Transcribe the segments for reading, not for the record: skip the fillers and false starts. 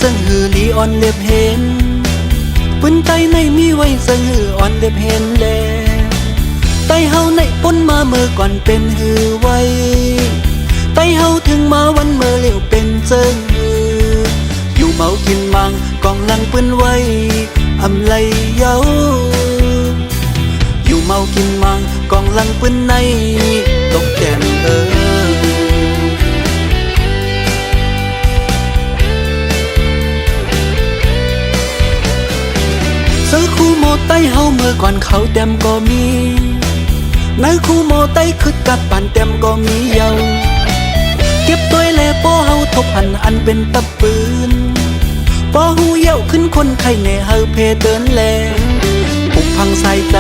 จังหือลีอ่อนเล็บเห็นปืนไตในมีไว้จังหืออ่อนเล็บเห็นแลไตเฮาในปนมาเมื่อก่อนเป็นหือไว้ไตเฮาถึงมาวันเมื่อเลี้ยวเป็นเจิงหืออยู่เมากินมังกองลังปืนไว้อำไลเยาอยู่เมากินมังกองลังปืนในตกแก่นซื้อคู่โมไตเฮาเมื่อก่อนเขาเต็มก็มีในคู่โมไตคึกกับปั่นเต็มก็มีเยาเก็บตัวแลป้อเฮาทบหันอันเป็นตะปืนป้อหูเย้าขึ้นคนไข้ในเฮาเพเดินแลปุกพังใส่เ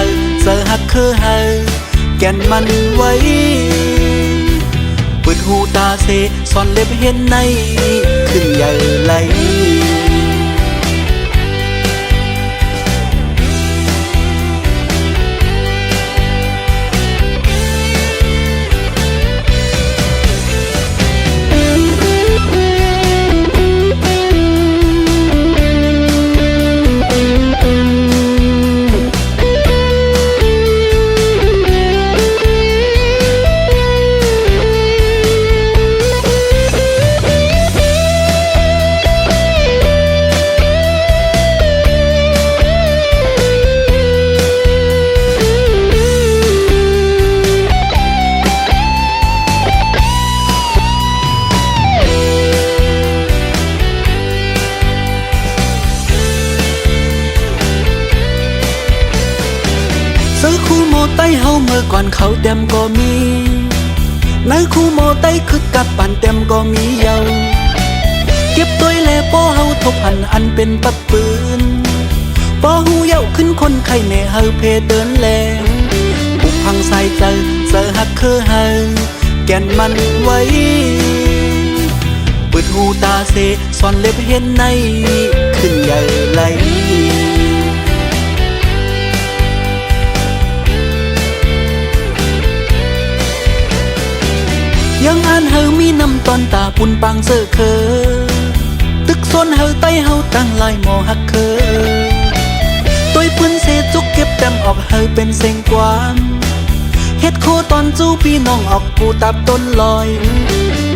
จอหักคือเฮาแก่นมันไว้เปิดหูตาเซซ่อนเล็บเห็นในขึ้นใหญ่ไหลซื้อคู่โมไตเฮาเมื่อก่อนเขาเต็มก็มีในคู่โมไตคึกกับปั่นเต็มก็มีเยาเก็บตัวแลป้อเฮาทบหันอันเป็นตะปืนป้อหูเย้าขึ้นคนไข้ในเฮาเพเดินแลปุกพังใส่เจอหักคือเฮาแก่นมันไว้เปิดหูตาเซซ่อนเล็บเห็นในขึ้นใหญ่ไหลยังอ่านเฮามีน้ำตอนตาปุ่นปังเสือเคอตึกโซนเฮาไตเฮาตั้งลายหมอหักเคอตัวปืนเศษจุกเก็บแต้มออกเฮาเป็นเสียงกวามเฮ็ดโคตอนจู้พี่น้องออกกูตับต้นลอย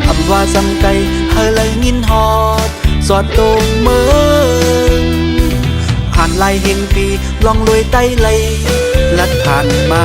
อำว่าจำไกเฮาเลยงินฮอดสอดโตงเมืองผ่านลายเฮงปีลองรวยไตไหลลัดผ่านมา